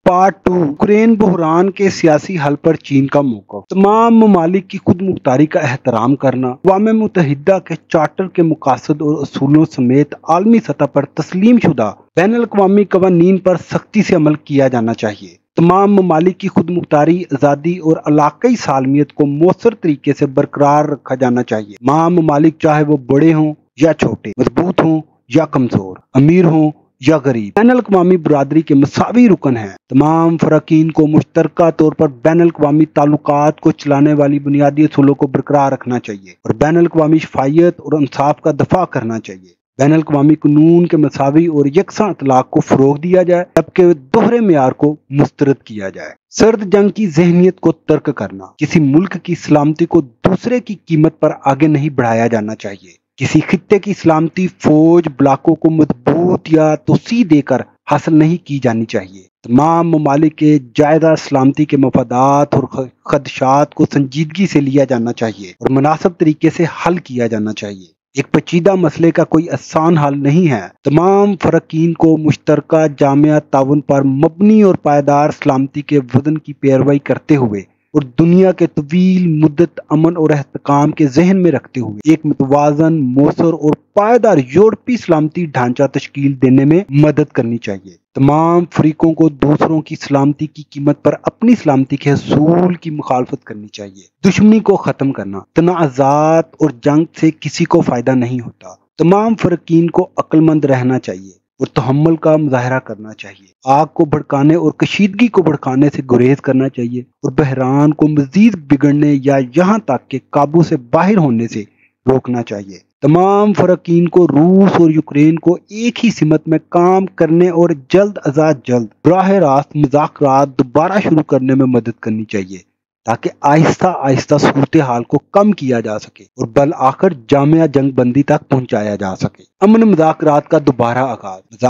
Part 2 Ukraine بحران کے سیاسی حل پر چین کا موقف۔ تمام ممالک کی خود مختاری کا احترام کرنا، اقوام متحدہ کے چارٹر کے مقاصد اور اصولوں سمیت عالمی سطح پر تسلیم شدہ بین الاقوامی قوانین پر سختی سے عمل کیا جانا چاہیے۔ تمام ممالک کی خود مختاری، آزادی اور علاقائی سالمیت کو مؤثر طریقے سے برقرار رکھا جانا چاہیے۔ تمام ممالک چاہے وہ بڑے ہوں یا چھوٹے، مضبوط ہوں یا کمزور، امیر ہوں یا غریب، بین الاقوامی برادری کے مساوی رکن ہیں۔ تمام فریقین کو مشترکہ طور پر بین الاقوامی تعلقات کو چلانے والی بنیادی اصولوں کو برقرار رکھنا چاہیے اور بین الاقوامی شفافیت اور انصاف کا دفاع کرنا چاہیے۔ بین الاقوامی قانون کے مساوی اور یکساں اطلاق کو فروغ دیا جائے، جبکہ دوہرے معیار کو مسترد کیا جائے۔ سرد جنگ کی ذہنیت کو ترک کرنا، کسی ملک کی سلامتی کو دوسرے کی قیمت پر آگے نہیں بڑھایا جانا چاہیے۔ کسی خطے کی سلامتی فوج بلاکوں کو مضبوط یا توسیع دے کر حاصل نہیں کی جانی چاہیے۔ تمام ممالک کے جائزہ سلامتی کے مفادات اور خدشات کو سنجیدگی سے لیا جانا چاہیے اور مناسب طریقے سے حل کیا جانا چاہیے۔ ایک پیچیدہ مسئلے کا کوئی آسان حل نہیں ہے۔ تمام فریقین کو مشترکہ جامع تعاون پر مبنی اور پائیدار سلامتی کے وژن کی پیروی کرتے ہوئے اور دنیا کے طویل مدت امن اور استحکام کے ذہن میں رکھتے ہوئے ایک متوازن، مؤثر اور پائیدار یورپی سلامتی ڈھانچہ تشکیل دینے میں مدد کرنی چاہیے۔ تمام فریقوں کو دوسروں کی سلامتی کی قیمت پر اپنی سلامتی کے حصول کی مخالفت کرنی چاہیے۔ دشمنی کو ختم کرنا، تنازعات اور جنگ سے کسی کو فائدہ نہیں ہوتا۔ تمام فریقین کو عقل مند رہنا چاہیے اور تحمل کا مظاہرہ کرنا چاہیے۔ آگ کو بھڑکانے اور کشیدگی کو بھڑکانے سے گریز کرنا چاہیے اور بحران کو مزید بگڑنے یا یہاں تک کہ قابو سے باہر ہونے سے روکنا چاہیے۔ تمام فریقین کو روس اور یوکرین کو ایک ہی سمت میں کام کرنے اور جلد از جلد براہ راست مذاکرات دوبارہ شروع کرنے میں مدد کرنی چاہیے تاکہ آہستہ آہستہ صورتحال کو کم کیا جا سکے اور بالآخر جامع جنگ بندی تک پہنچایا جا سکے۔ امن مذاکرات کا دوبارہ آغاز۔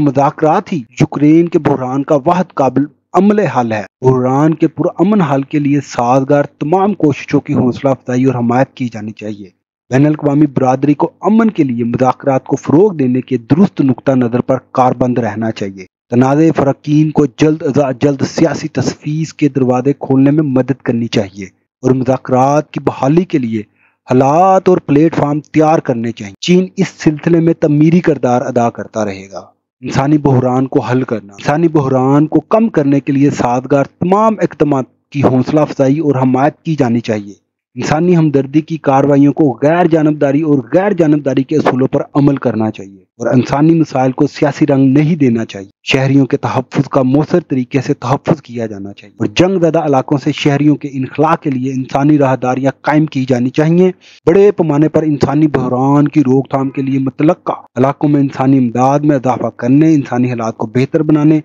مذاکرات ہی یوکرین کے بحران کا واحد قابل عمل حل ہے۔ بحران کے پرامن حل کے لیے سازگار تمام کوششوں کی حوصلہ افزائی اور حمایت کی جانی چاہیے۔ بین الاقوامی برادری کو امن کے لیے مذاکرات کو فروغ دینے کے درست نقطہ نظر پر کاربند رہنا چاہیے۔ تنازع فریقین کو جلد از جلد سیاسی تصفیہ کے دروازے کھولنے میں مدد کرنی چاہیے اور مذاکرات کی بحالی کے لیے حالات اور پلیٹ فارم تیار کرنے چاہیے۔ چین اس سلسلے میں تعمیری کردار ادا کرتا رہے گا۔ انسانی بحران کو حل کرنا۔ انسانی بحران کو کم کرنے کے لیے سازگار تمام اقدامات کی حوصلہ افزائی اور حمایت کی جانی چاہیے۔ انسانی ہمدردی کی کارروائیوں کو غیر جانبداری اور غیر جانبداری کے اصولوں پر عمل کرنا چاہیے اور انسانی مسائل کو سیاسی رنگ نہیں دینا چاہیے۔ شہریوں کے تحفظ کا مؤثر طریقے سے تحفظ کیا جانا چاہیے اور جنگ زدہ علاقوں سے شہریوں کے انخلاء کے لیے انسانی راہداریاں قائم کی جانی چاہیے۔ بڑے پیمانے پر انسانی بحران کی روک تھام کے لیے متعلقہ علاقوں میں انسانی امداد میں اضافہ کرنے، انسانی حالات کو بہتر بنانے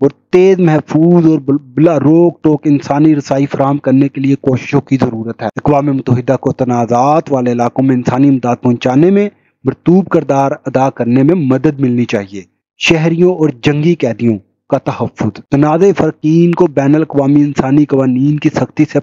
اور تیز، محفوظ اور بلا روک ٹوک انسانی رسائی فراہم کرنے کے لیے کوششوں کی ضرورت ہے۔ اقوام متحدہ کو تنازعات والے علاقوں میں انسانی امداد پہنچانے میں مرطوب کردار ادا کرنے میں مدد ملنی چاہیے۔ شہریوں اور جنگی قیدیوں کا تحفظ۔ تنازع فریقین کو بین الاقوامی انسانی قوانین کی سختی سے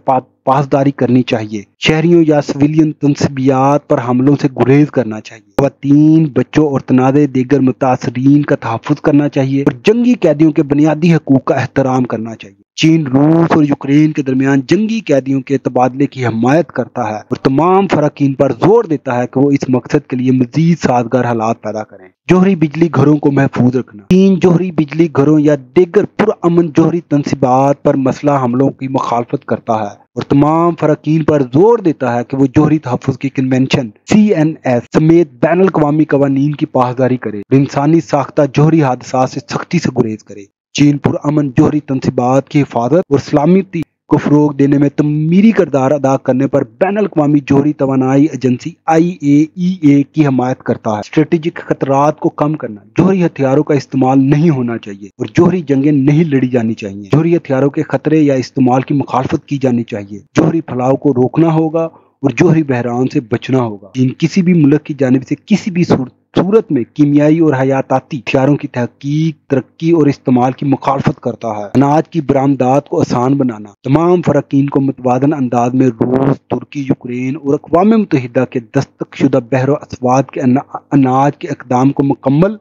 پاسداری کرنی چاہیے۔ شہریوں یا سویلین تنصیبات پر حملوں سے گریز کرنا چاہیے۔ خواتین، بچوں اور تنازع دیگر متاثرین کا تحفظ کرنا چاہیے اور جنگی قیدیوں کے بنیادی حقوق کا احترام کرنا چاہیے۔ چین روس اور یوکرین کے درمیان جنگی قیدیوں کے تبادلے کی حمایت کرتا ہے اور تمام فریقین پر زور دیتا ہے کہ وہ اس مقصد کے لیے مزید سازگار حالات پیدا کریں۔ جوہری بجلی گھروں کو محفوظ رکھنا۔ چین جوہری بجلی گھروں یا دیگر پرامن جوہری تنصیبات پر مسلح حملوں کی مخالفت کرتا ہے اور تمام فریقین پر زور دیتا ہے کہ وہ جوہری تحفظ کی کنونشن CNS سمیت بین الاقوامی قوانین کی پاسداری کرے اور انسانی ساختہ جوہری حادثات سے سختی سے گریز کرے۔ چین پرامن جوہری تنصیبات کی حفاظت اور سلامتی کو فروغ دینے میں تعمیری کردار ادا کرنے پر بین الاقوامی جوہری توانائی ایجنسی IAEA کی حمایت کرتا ہے۔ اسٹریٹجک خطرات کو کم کرنا۔ جوہری ہتھیاروں کا استعمال نہیں ہونا چاہیے اور جوہری جنگیں نہیں لڑی جانی چاہیے۔ جوہری ہتھیاروں کے خطرے یا استعمال کی مخالفت کی جانی چاہیے۔ جوہری پھیلاؤ کو روکنا ہوگا اور جوہری بحران سے بچنا ہوگا۔ چین کسی بھی ملک کی جانب سے کسی بھی صورت میں کیمیائی اور حیاتیاتی ہتھیاروں کی تحقیق، ترقی اور استعمال کی مخالفت کرتا ہے۔ اناج کی برآمدات کو آسان بنانا۔ تمام فریقین کو متوازن انداز میں روس، ترکی، یوکرین اور اقوام متحدہ کے دستخط شدہ بحر و اسود کے اناج کے اقدام کو مکمل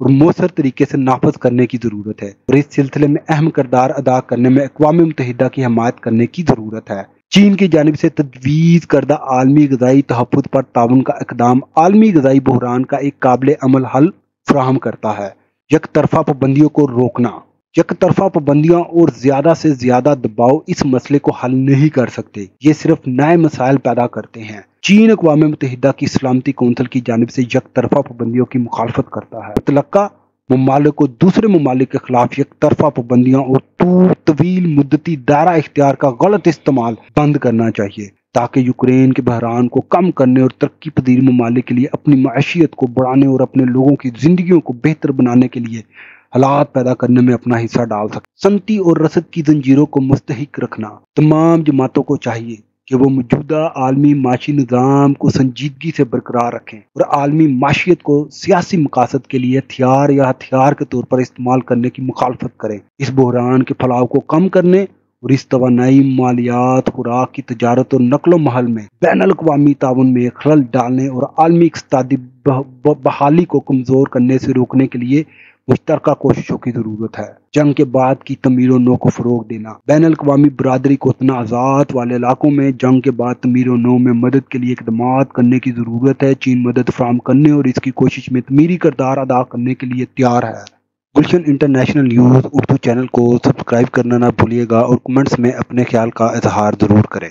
اور مؤثر طریقے سے نافذ کرنے کی ضرورت ہے، اور اس سلسلے میں اہم کردار ادا کرنے میں اقوام متحدہ کی حمایت کرنے کی ضرورت ہے۔ چین کی جانب سے تجویز کردہ عالمی غذائی تحفظ پر تعاون کا اقدام عالمی غذائی بحران کا ایک قابل عمل حل فراہم کرتا ہے۔ یک طرفہ پابندیوں کو روکنا، یک طرفہ پابندیاں اور زیادہ سے زیادہ دباؤ اس مسئلے کو حل نہیں کر سکتے، یہ صرف نئے مسائل پیدا کرتے ہیں۔ چین اقوام متحدہ کی سلامتی کونسل کی جانب سے یک طرفہ پابندیوں کی مخالفت کرتا ہے۔ متعلقہ ممالک کو دوسرے ممالک کے خلاف یک طرفہ پابندیاں اور طویل مدتی دائرہ اختیار کا غلط استعمال بند کرنا چاہیے، تاکہ یوکرین کے بحران کو کم کرنے اور ترقی پذیر ممالک کے لیے اپنی معیشت کو بڑھانے اور اپنے لوگوں کی زندگیوں کو بہتر بنانے کے لیے حالات پیدا کرنے میں اپنا حصہ ڈال سکے۔ صنعتی اور رسد کی زنجیروں کو مستحکم رکھنا، تمام جماعتوں کو چاہیے کہ وہ موجودہ عالمی معاشی نظام کو سنجیدگی سے برقرار رکھیں اور عالمی معیشت کو سیاسی مقاصد کے لیے ہتھیار یا ہتھیار کے طور پر استعمال کرنے کی مخالفت کریں۔ اس بحران کے پھیلاؤ کو کم کرنے اور اس توانائی، مالیات، خوراک کی تجارت اور نقل و حمل میں بین الاقوامی تعاون میں خلل ڈالنے اور عالمی اقتصادی بحالی کو کمزور کرنے سے روکنے کے لیے مشترکہ کوششوں کی ضرورت ہے۔ جنگ کے بعد کی تعمیر و نو کو فروغ دینا، بین الاقوامی برادری کو تنازعات والے علاقوں میں جنگ کے بعد تعمیر و نو میں مدد کے لیے اقدامات کرنے کی ضرورت ہے۔ چین مدد فراہم کرنے اور اس کی کوشش میں تعمیری کردار ادا کرنے کے لیے تیار ہے۔ گلشن انٹرنیشنل نیوز اردو چینل کو سبسکرائب کرنا نہ بھولیے گا اور کمنٹس میں اپنے خیال کا اظہار ضرور کریں۔